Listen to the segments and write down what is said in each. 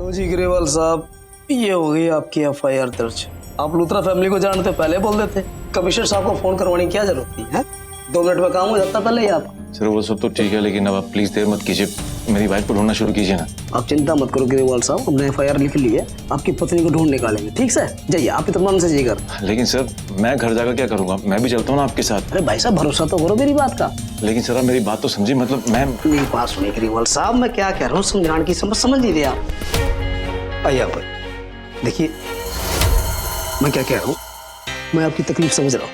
लो जी ग्रेवाल साहब, ये हो गई आपकी एफआईआर दर्ज। आप लूथरा फैमिली को जानते पहले बोल देते। कमिश्नर साहब को फोन करवाने की क्या जरूरत थी है? 2 मिनट में काम हो जाता पहले ही आप। सर वो सब तो ठीक है, लेकिन अब आप प्लीज देर मत कीजिए, मेरी वाइफ को ढूंढना शुरू कीजिए ना। आप चिंता मत करो ग्रेवाल साहब, हमने एफआईआर लिख ली है, आपकी पत्नी को ढूंढ निकालेंगे। ठीक से जाइए, आप इत्मीनान से जाइए घर। लेकिन सर मैं घर जाकर क्या करूंगा? मैं भी चलता हूँ ना आपके साथ। अरे भाई साहब भरोसा तो करो मेरी बात का। लेकिन सर आप मेरी बात तो समझिए, मतलब मैं मेरी बात सुनिए ग्रेवाल साहब, मैं क्या कह रहा हूँ समझाने की समझ लीजिए आप। आइए आप देखिए, मैं क्या कह रहा हूँ, मैं आपकी तकलीफ समझ रहा हूँ,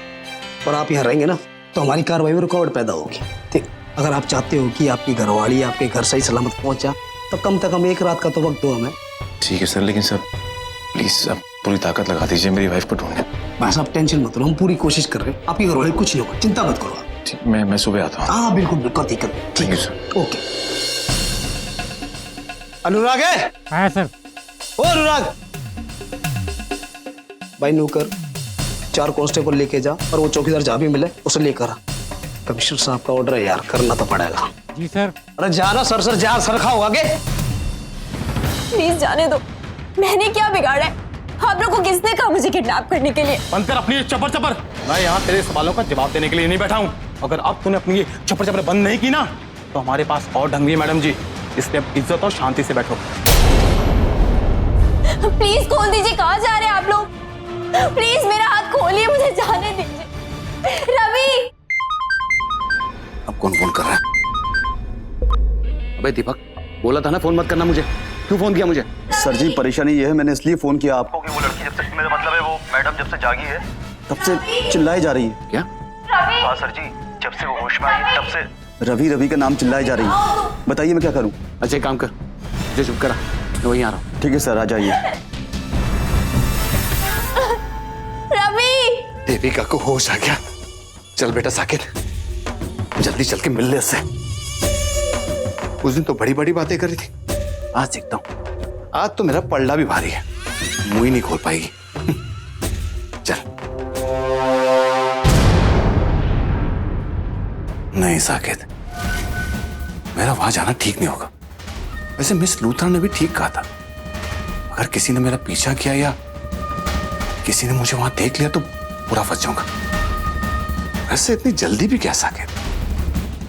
और आप यहाँ रहेंगे ना तो हमारी कार्रवाई में रुकावट पैदा होगी। ठीक, अगर आप चाहते हो कि आपकी घरवाली आपके घर सही सलामत पहुंचा तो कम से कम 1 रात का तो वक्त दो हमें। ठीक है सर, लेकिन सर प्लीज आप पूरी ताकत लगा दीजिए मेरी वाइफ को ढूंढने। भाई साहब टेंशन मत लो, हम पूरी कोशिश कर रहे हैं, आपकी घरवाली कुछ नहीं होगा, चिंता मत करो। ठीक, मैं सुबह आता हूँ। हाँ बिल्कुल बिल्कुल, दिक्कत ठीक है सर। ओके अनुराग है? हाँ सर। ओ अनुराग भाई, नौकर 4 कांस्टेबल लेके जा, और वो चौकीदार जहाँ भी मिले उसे लेकर आ। कमिश्नर साहब का ऑर्डर है यार, करना तो पड़ेगा। जी सर। अरे जाना सर जा, सर खाओ आगे। प्लीज जाने दो, मैंने क्या बिगाड़ा है? आप लोगों को किसने कहा मुझे किडनैप करने के लिए? बंद कर अपनी चपर। मैं यहाँ तेरे सवालों का जवाब देने के लिए नहीं बैठा हूँ। अगर अब तूने अपनी ये चपर बंद नहीं की ना तो हमारे पास और ढंग है मैडम जी, इसलिए अब इज्जत और शांति से बैठो। प्लीज खोल दीजिए, कहाँ जा रहे हैं आप लोग? प्लीज मेरा हाथ खोलिए, मुझे जाने दीजिए। रवि! अब कौन फोन कर रहा है? अबे दीपक, बोला था ना फोन मत करना मुझे, क्यों फोन किया मुझे? सर जी परेशानी ये है, मैंने इसलिए फोन किया आपको कि वो लड़की जब से, मेरा मतलब है वो मैडम जब से जागी है तब से चिल्लाई जा रही है। क्या? हाँ सर जी, जब से वो होश में आई तब से रवि का नाम चिल्लाई जा रही है। बताइए मैं क्या करूं? अच्छा एक काम कर, मुझे चुप करा, मैं वहीं आ रहा हूँ। ठीक है सर, आ जाइए। रवि! देविका को होश आ गया। चल बेटा साकिब, जल्दी चल के मिल ले उससे। उस दिन तो बड़ी बड़ी बातें कर रही थी, आज देखता हूँ, आज तो मेरा पल्ला भी भारी है, मुंह ही नहीं खोल पाएगी। चल। नहीं साकिब, मेरा वहां जाना ठीक नहीं होगा। वैसे मिस लूथरा ने भी ठीक कहा था, अगर किसी ने मेरा पीछा किया या किसी ने मुझे वहां देख लिया तो पूरा फंस जाऊंगा। वैसे इतनी जल्दी भी क्या साकिब,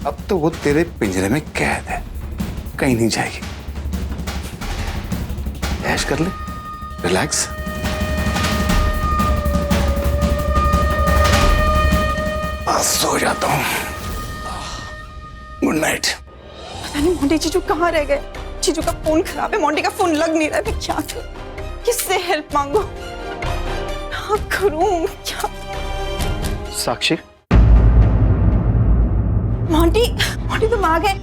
अब तो वो तेरे पिंजरे में कैद है, कहीं नहीं जाएगी। ऐश कर ले, रिलैक्स। आज सो जाता हूं। Good night. पता नहीं मोंटी जीजू कहाँ रह गए। जीजू का फोन खराब है, मोंटी का फोन लग नहीं रहा है। मैं क्या करूं, किससे हेल्प मांगू, क्या करूं, क्या? साक्षी, मोंटी तुम आ गए।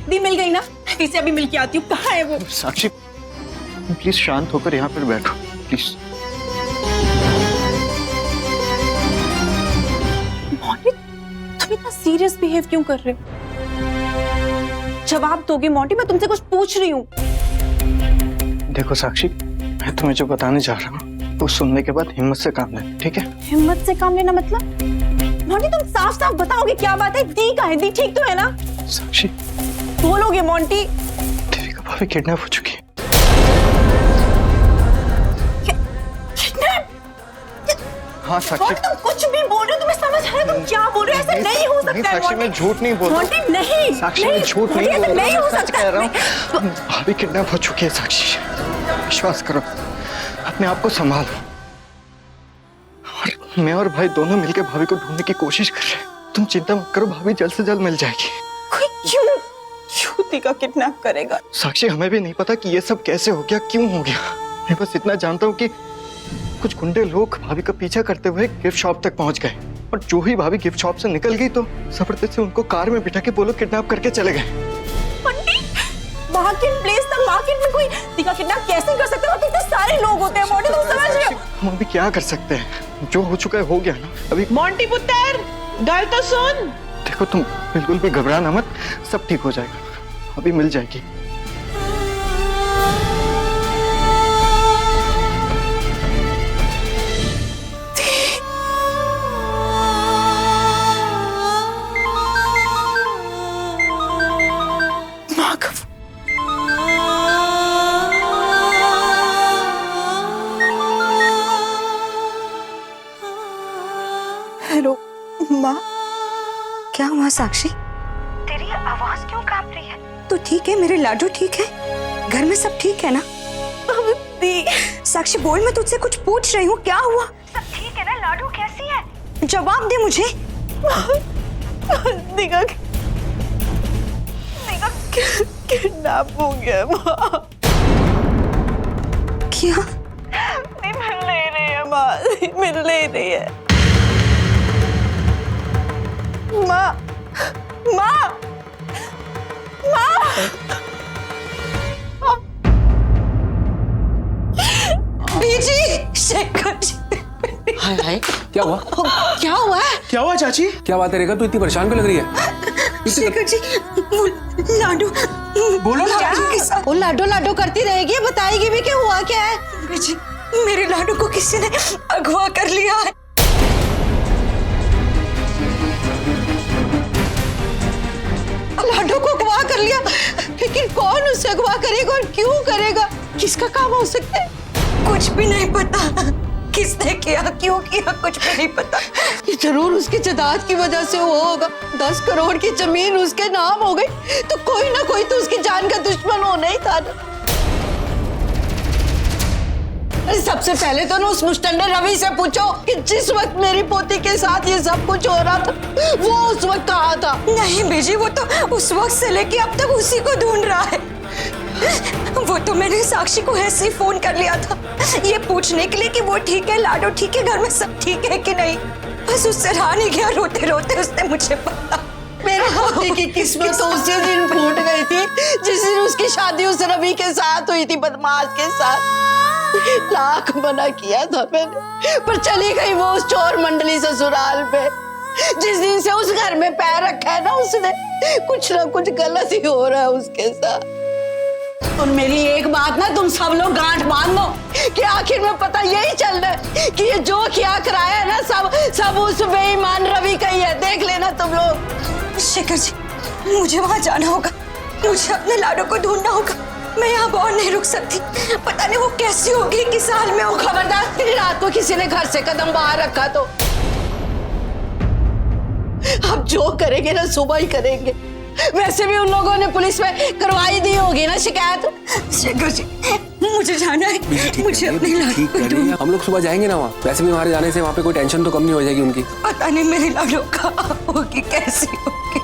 दी मिल गई ना? दी से अभी मिल के आती हूँ। कहाँ है वो? साक्षी प्लीज शांत होकर यहाँ पर बैठो प्लीज। मोंटी तुम इतना सीरियस बिहेव क्यों कर रहे हो? जवाब दोगे मोंटी, मैं तुमसे कुछ पूछ रही हूँ। देखो साक्षी, मैं तुम्हें जो बताने जा रहा हूँ वो सुनने के बाद हिम्मत से काम लेना, ठीक है? हिम्मत से काम लेना मतलब? मोंटी तुम साफ साफ बताओगे क्या बात है? दी कहाँ है? दी ठीक तो है ना? साक्षी बोलोगे मोंटी? देविका भाभी किडनैप हो चुकी है। किडनैप? हाँ साक्षी, तुम कुछ भी बोल रहे हो, तुम्हें समझ आ रहा है तुम क्या बोल रहे हो? ऐसा नहीं हो सकता है साक्षी मैं झूठ नहीं बोल रहा। मोंटी नहीं, साक्षी मैं झूठ नहीं बोल रहा, नहीं हो सच सकता। कह रहा हूँ। भाभी किडनैप हो चुकी है साक्षी, विश्वास करो, अपने आप को संभालो। और मैं और भाई दोनों मिलकर भाभी को ढूंढने की कोशिश कर रहे हैं। तुम चिंता मत करो, भाभी जल्द से जल्द मिल जाएगी। कोई क्यों दी का किडनैप करेगा? साक्षी हमें भी नहीं पता कि ये सब कैसे हो गया, क्यों हो गया। मैं बस इतना जानता हूँ कि कुछ गुंडे लोग भाभी का पीछा करते हुए गिफ्ट शॉप तक पहुंच गए, और जो ही भाभी गिफ्ट शॉप से निकल गई तो जबरदस्ती से उनको कार में बिठा के वो लोग किडनैप करके चले गए। मार्केट प्लेस तक, मार्केट में कोई दी का किडनैप कैसे कर सकते हो? कितने सारे लोग होते हैं मोंटी, तुम समझ रहे हो? हम अभी क्या कर सकते हैं, जो हो चुका है हो गया ना। अभी मोंटी पुत्र गल तो सुन। देखो तुम बिल्कुल भी घबराना मत, सब ठीक हो जाएगा, अभी मिल जाएगी। हेलो माँ। क्या हुआ साक्षी? तेरी आवाज क्यों कांप रही है? तू ठीक है? मेरे लाडू ठीक है? घर में सब ठीक है ना? साक्षी बोल, मैं तुझसे कुछ पूछ रही हूँ, क्या हुआ? सब ठीक है ना? लाडू कैसी है? जवाब दे मुझे। किडनैप हो गया माँ। क्या? नहीं मिल नहीं रही है माँ, नहीं मिल नहीं रही है माँ। माँ माँ बीजी, शेखर जी। हाय हाय, क्या हुआ? क्या हुआ है? क्या हुआ चाची? क्या बात है रेखा, तू इतनी परेशान क्यों लग रही है? शेखर जी, वो लाडू बोलो ना लाडू के साथ। वो लाडो लाडो करती रहेगी, बताएगी भी कि हुआ क्या है? बीजी, मेरे लाडू को किसी ने अगवा कर लिया है। लाडो को अगवा कर लिया, लेकिन कौन उसे अगवा करेगा और क्यों करेगा? किसका काम हो सकता है? कुछ भी नहीं पता, किसने किया, क्यों किया, कुछ भी नहीं पता। जरूर उसकी जायदाद की वजह से हुआ होगा। 10 करोड़ की जमीन उसके नाम हो गई, तो कोई ना कोई तो उसकी जान का दुश्मन होना ही था ना। अरे सबसे पहले तो ना उस मुस्टंडे रवि से पूछो कि जिस वक्त मेरी पोती के साथ ये सब कुछ हो रहा था, वो उस वक्त कहाँ था? नहीं बीजी, वो तो उस वक्त से लेके अब तक उसी को ढूंढ रहा है। वो तो मैंने साक्षी को ऐसे ही फोन कर लिया था, ये पूछने के लिए कि वो ठीक है, लाडो ठीक है, घर में सब ठीक है कि नहीं। बस उससे रहा नहीं गया, रोते रोते उसने मुझे पता। मेरे पोते की किस्मत तो उसी दिन फूट गई थी जिस दिन उसकी शादी उस रवि के साथ हुई थी, बदमाश के साथ। लाख मना किया था मैंने, पर चली गई वो उस चोर मंडली ससुराल में। जिस दिन से उस घर में पैर रखा है ना उसने, कुछ ना कुछ गलत ही हो रहा है उसके साथ। और मेरी एक बात ना, तुम सब लोग गांठ बांध लो कि आखिर में पता यही चल रहा है कि ये जो किया कराया है ना, सब उस बेईमान रवि का ही है। देख लेना तुम लोग। शेखर जी, मुझे वहां जाना होगा, मुझे अपने लाडो को ढूंढना होगा। मैं यहाँ और नहीं रुक सकती, पता नहीं वो कैसी होगी, किस हाल में होगी। खबरदार, तेरी रात को किसी ने घर से कदम बाहर रखा तो अब जो करेंगे ना सुबह ही करेंगे। वैसे भी उन लोगों ने पुलिस में करवाई दी होगी ना शिकायत। शेखर जी, मुझे जाना है, मुझे अपने लाडो को ढूंढना। हम लोग सुबह जाएंगे ना वहाँ। वैसे भी हमारे जाने से वहाँ पे कोई टेंशन तो कम नहीं हो जाएगी उनकी। पता नहीं मेरी लाडो कहाँ होगी, कैसी होगी।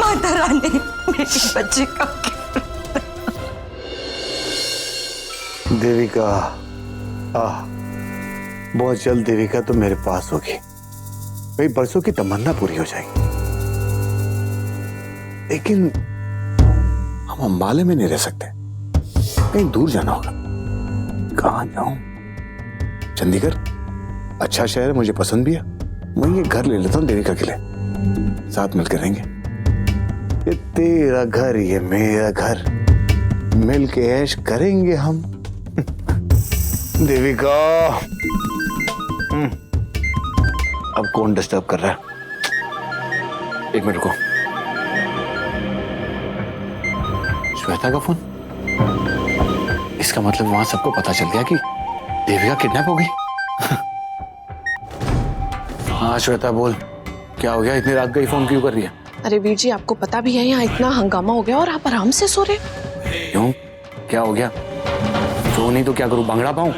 माता रानी मेरी बच्ची का। देविका, बहुत जल्द देविका तो मेरे पास होगी। कई बरसों की तमन्ना पूरी हो जाएगी। लेकिन हम अंबाले में नहीं रह सकते, कहीं दूर जाना होगा। कहाँ जाऊं? चंडीगढ़ अच्छा शहर है, मुझे पसंद भी है। वहीं ये घर ले लेता हूँ देविका के लिए, साथ मिलकर रहेंगे। ये तेरा घर, ये मेरा घर, मिल के ऐश करेंगे हम। देविका, अब कौन डिस्टर्ब कर रहा है? एक मिनट रुको। श्वेता का फोन। इसका मतलब वहां सबको पता चल गया कि देविका किडनैप हो गई। हाँ श्वेता बोल, क्या हो गया? इतनी रात गई फोन क्यों कर रही है? अरे वीर जी, आपको पता भी है यहाँ इतना हंगामा हो गया और आप आराम से सो रहे। क्यों, क्या हो गया? सो नहीं तो क्या करूं, भंगड़ा पाऊं?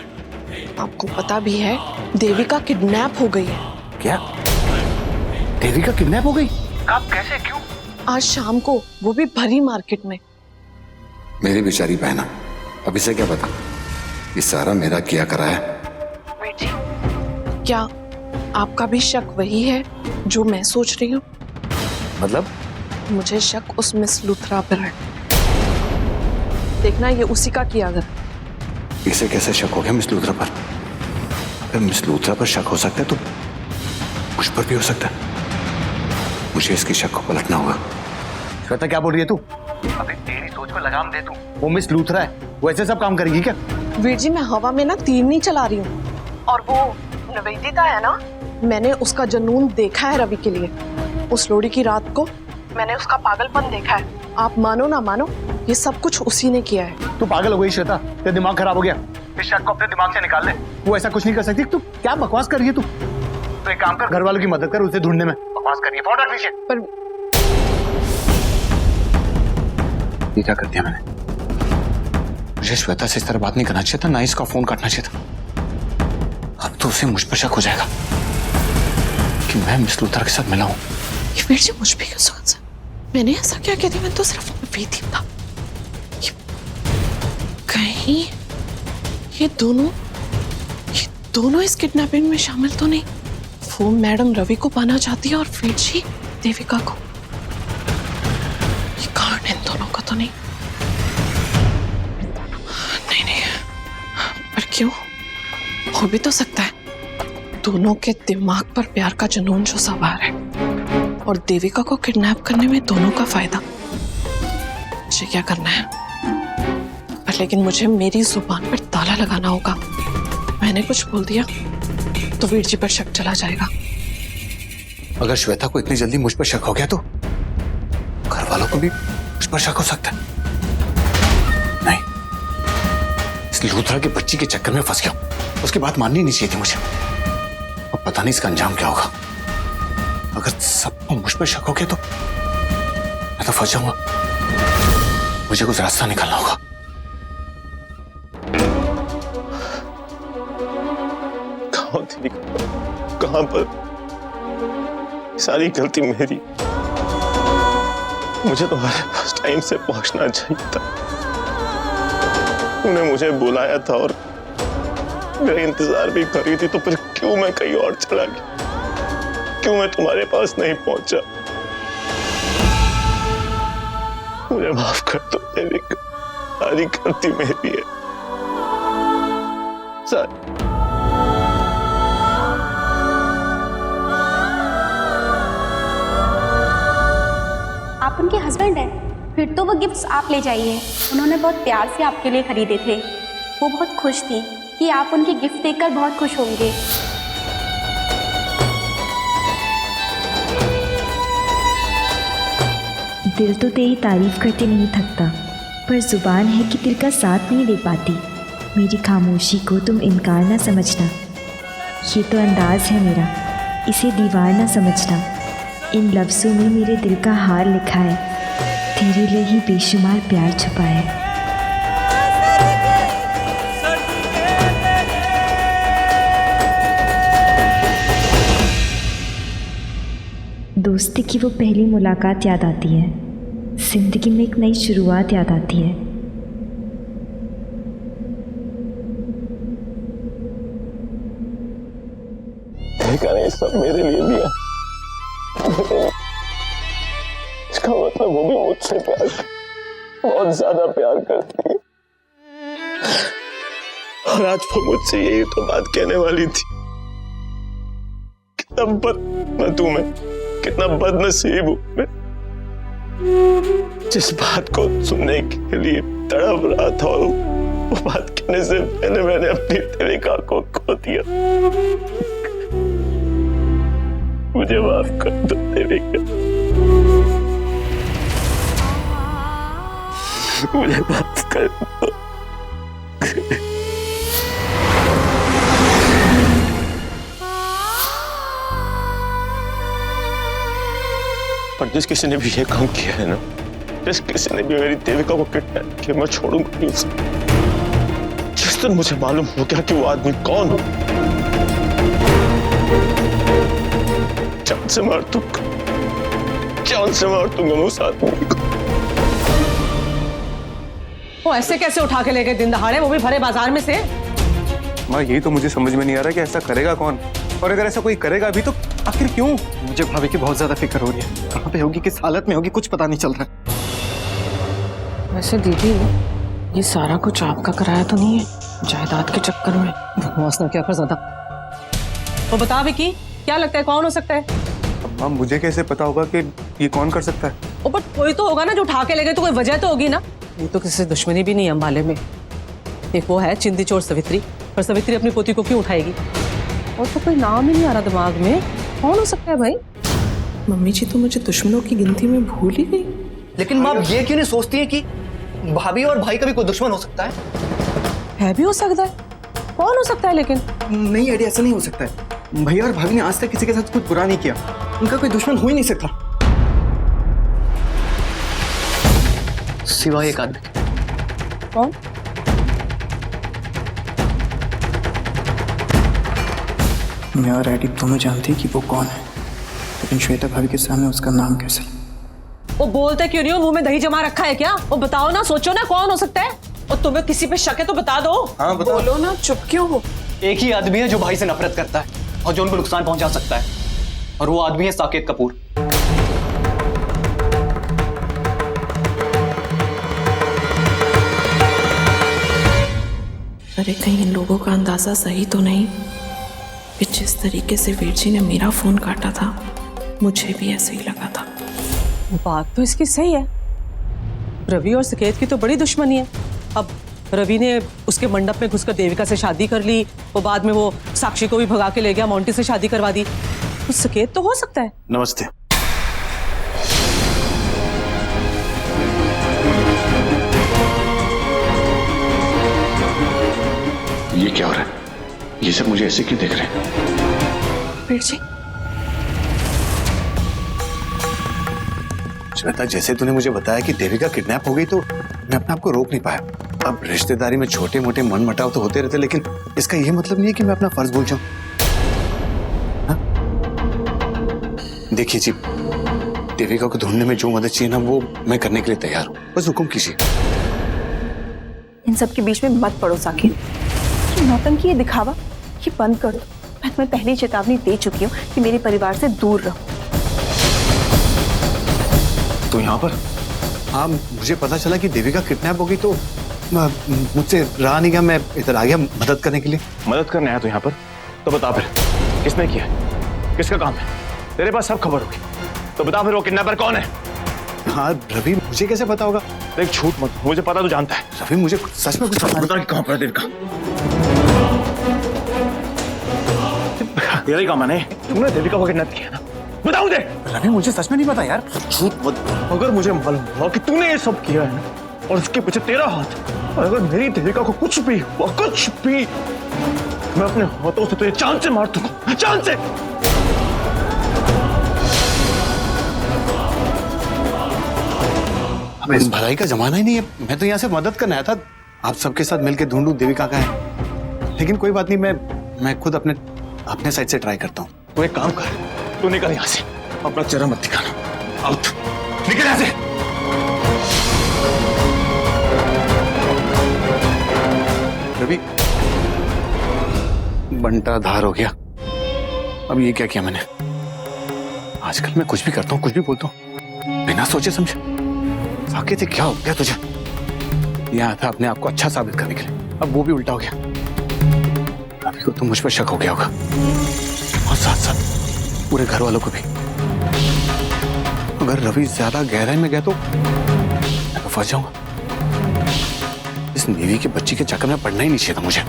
आपको पता भी है देविका किडनैप हो गई है। क्या? देविका किडनैप हो गई? कब, कैसे, क्यों? आज शाम को, वो भी भरी मार्केट में। मेरी बेचारी बहना, अब इसे क्या पता ये सारा मेरा किया करा है। क्या आपका भी शक वही है जो मैं सोच रही हूँ? मतलब? मुझे शक उस मिस लूथरा पर है। देखना ये उसी का किया गया। इसे कैसे शक हो गया मिस लूथरा पर? अगर मिस लूथरा पर शक हो सकता है तो मुझ पर भी हो सकता है। मुझे इसकी शक को पलटना होगा। श्वेता क्या बोल रही है तू? अबे तेरी सोच को लगाम दे तू। वो मिस लूथरा है, वो ऐसे सब काम करेगी क्या? वीर जी, मैं हवा में ना तीर नहीं चला रही हूँ। और वो निवेदिता है ना, मैंने उसका जुनून देखा है रवि के लिए। उस लोड़ी की रात को मैंने उसका पागलपन देखा है। आप मानो ना मानो, ये सब कुछ उसी ने किया है। तू पागल हो गई श्वेता, तेरा दिमाग खराब हो गया। इस शक को अपने दिमाग से निकाल ले। वो ऐसा कुछ नहीं कर सकती। तू क्या बकवास कर रही है तू? तो एक काम कर, घर वालों की मदद कर, उसे ढूंढने में। बकवास करिए, फोन रख लीजिए। पर ये क्या कर दिया मैंने? मुझे श्वेता से इस तरह बात नहीं करना चाहिए था, ना इसका फोन काटना चाहिए था। अब तो उसे मुझ पर शक हो जाएगा कि मैं मिस लूथर के साथ मिला हूं। ये वीर जी मुझ पे क्यों सोच? मैंने ऐसा क्या किया था? मैं तो सिर्फ वेदी था। कहीं ये दोनों इस किडनैपिंग में शामिल तो नहीं? वो मैडम रवि को पाना चाहती है और वीर जी देविका को। ये कारण इन दोनों का तो नहीं? नहीं, पर क्यों? हो भी तो सकता है दोनों के दिमाग पर प्यार का जुनून जो सवार है और देविका को किडनैप करने में दोनों का फायदा। मुझे क्या करना है? पर लेकिन मुझे मेरी जुबान पर ताला लगाना होगा। मैंने कुछ बोल दिया तो वीर जी पर शक चला जाएगा। अगर श्वेता को इतनी जल्दी मुझ पर शक हो गया तो घर वालों को भी मुझ पर शक हो सकता है। नहीं, इस लूथरा की बच्ची के चक्कर में फंस गया। उसकी बात माननी नहीं चाहिए थी मुझे। और पता नहीं इसका अंजाम क्या होगा। अगर सबको मुझ पर शक हो गया तो मैं तो फंस जाऊंगा। मुझे कुछ रास्ता निकालना होगा। कहां पर? सारी गलती मेरी। मुझे तुम्हारे पास टाइम से पहुंचना चाहिए था। तूने मुझे बुलाया था और मेरा इंतजार भी करी थी, तो फिर क्यों मैं कहीं और चला गया? क्यों मैं तुम्हारे पास नहीं पहुंचा? मुझे माफ कर दो देविका, सारी गलती मेरी है। आप उनके हस्बैंड हैं, फिर तो वो गिफ्ट्स आप ले जाइए। उन्होंने बहुत प्यार से आपके लिए खरीदे थे। वो बहुत खुश थी कि आप उनके गिफ्ट देखकर बहुत खुश होंगे। दिल तो तेरी तारीफ करते नहीं थकता, पर जुबान है कि दिल का साथ नहीं दे पाती। मेरी खामोशी को तुम इनकार ना समझना। ये तो अंदाज है मेरा, इसे दीवार ना समझना। इन लफ्ज़ों में मेरे दिल का हार लिखा है, तेरे लिए ही बेशुमार प्यार छुपा है। दोस्ती की वो पहली मुलाकात याद आती है, जिंदगी में एक नई शुरुआत याद आती है। ये सब मेरे लिए दिया। इसका मतलब वो भी मुझसे प्यार, बहुत ज्यादा प्यार करती है। और आज वो मुझसे यही तो बात कहने वाली थी। कितना बदनसीब मैं, कितना बदनसीब हूं मैं, जिस बात को सुनने के लिए तड़प रहा था और वो बात कहने से पहले मैंने अपनी देविका को खो दिया। मुझे माफ कर दो देविका, मुझे माफ कर दो। पर जिस किसी ने भी ये काम किया है ना, जिस किसी ने भी मेरी देविका को किडनैप किया, मैं छोड़ूंगा नहीं उसे। जिस दिन मुझे मालूम हो गया कि वो आदमी कौन हो, जान से मार दूंगा, जान से मार दूंगा मैं उस आदमी को। वो ऐसे कैसे उठा के ले गए दिन दहाड़े, वो भी भरे बाजार में से? माँ, यही तो मुझे समझ में नहीं आ रहा कि ऐसा करेगा कौन, और अगर ऐसा कोई करेगा भी तो आखिर क्यों? मुझे भाभी की बहुत ज्यादा फिक्र हो रही है। कहाँ पे होगी, किस हालत में होगी, कुछ पता नहीं चल रहा है। वैसे दीदी, ये सारा कुछ आपका कराया तो नहीं है जायदाद के चक्कर में? बकवास ना क्या कर ज्यादा। वो बता विकी, क्या लगता है कौन हो सकता है? अब माँ, मुझे कैसे पता होगा कि ये कौन कर सकता है? ओ, पर कोई तो होगा ना जो उठा के ले गए, तो कोई वजह तो होगी ना। ये तो किसी से दुश्मनी भी नहीं है अम्बाले में। एक वो है चिंदी चोर सवित्री, पर सवित्री अपनी पोती को क्यों उठाएगी? और तो कोई नाम ही नहीं आ रहा दिमाग में। कौन हो सकता है भाई? मम्मी जी तो मुझे दुश्मनों की गिनती में भूल ही गई। लेकिन माँ ये क्यों नहीं सोचती है कि भाभी और भाई का भी कोई दुश्मन हो सकता है? है भी हो सकता है। कौन हो सकता है लेकिन? नहीं आइडिया, ऐसा नहीं हो सकता है। भैया और भाभी ने आज तक किसी के साथ कुछ बुरा नहीं किया, उनका कोई दुश्मन हो ही नहीं सकता सिवाय एक आदमी। कौन? मैं और एडिप दोनों जानते हैं कि वो कौन है, लेकिन श्वेता भाभी के सामने उसका नाम कैसे? वो बोलते क्यों नहीं हो? मुंह में दही जमा रखा है क्या? वो बताओ ना, सोचो ना कौन हो सकता है। और तुम्हें किसी पे शक है तो बता दो। हाँ बताओ। बोलो ना, चुप क्यों हो? एक ही आदमी है जो भाई से नफरत करता है और जो उनको नुकसान पहुंचा सकता है, और वो आदमी है साकेत कपूर। अरे कहीं इन लोगों का अंदाजा सही तो नहीं कि जिस तरीके से वीर जी ने मेरा फोन काटा था, मुझे भी ऐसे ही लगा था। बात तो इसकी सही है, रवि और सकेत की तो बड़ी दुश्मनी है। अब रवि ने उसके मंडप में घुसकर देविका से शादी कर ली, वो बाद में वो साक्षी को भी भगा के ले गया, मोंटी से शादी करवा दी। तो सकेत तो हो सकता है। नमस्ते। ये क्या हो रहा है? ये सब मुझे ऐसे क्यों देख रहे हैं? वीर जी, श्वेता, जैसे तूने मुझे बताया कि देविका किडनैप हो गई तो मैं अपने आप को रोक नहीं पाया। अब रिश्तेदारी में छोटे मोटे मन मुटाव तो होते रहते, लेकिन इसका ये मतलब नहीं है कि मैं अपना फर्ज भूल जाऊं। हाँ? देखिए जी, देविका को ढूंढने में जो मदद चाहिए ना, वो मैं करने के लिए तैयार हूँ, बस हुक्म कीजिए। इन सब के बीच में मत पड़ो साकिब। ये नौटंकी, ये दिखावा, ये बंद कर दो। मैं तुम्हें पहले ही चेतावनी दे चुकी हूँ कि मेरे परिवार से दूर रहो। तो यहाँ पर? हाँ, मुझे पता चला कि देविका किडनैप हो गई तो मुझसे रहा नहीं गया, मैं इधर आ गया मदद करने के लिए। मदद करने आया तो यहाँ पर? तो बता फिर किसने किया, किसका काम है? तेरे पास सब खबर होगी, तो बता फिर वो किडनैपर कौन है? हाँ रवि, मुझे कैसे पता होगा? देख झूठ मत, मुझे पता, तू जानता है। रवि, मुझे सच में कुछ बता कि कहाँ पर है देविका। तेरा ही काम है ना, तुमने देविका को किडनैप किया ना? बताओ दे। रवि, मुझे सच में नहीं पता यार। झूठ मत। अगर मुझे मालूम हुआ कि तूने ये सब किया है ना, और उसके पीछे तेरा हाथ, और अगर मेरी देविका को कुछ भी हुआ, कुछ भी, मैं अपने हाथों से तुझे जान से मार दूंगा, जान से। अब इस भलाई का जमाना ही नहीं है, मैं तो यहाँ से मदद करने आया था। आप सबके साथ मिलकर ढूंढूं देविका का है, लेकिन कोई बात नहीं, मैं खुद अपने साइड से ट्राई करता हूँ। तू एक काम कर, तू निकल यहाँ से, अपना चेहरा मत दिखाना। आउट, निकल यहाँ से। रवि, बंटा धार हो गया। अब ये क्या किया मैंने? आजकल मैं कुछ भी करता हूँ, कुछ भी बोलता हूँ बिना सोचे समझे। साकेत, क्या हो गया तुझे? यहाँ था अपने आप को अच्छा साबित करने के लिए, अब वो भी उल्टा हो गया। अभी को तो मुझ पर शक हो गया होगा, और साथ साथ पूरे घर वालों को भी। अगर रवि ज्यादा गहराई में गया तो मैं तो फंस जाऊंगा। इस नीवी के बच्ची के चक्कर में पड़ना ही नहीं चाहिए था मुझे।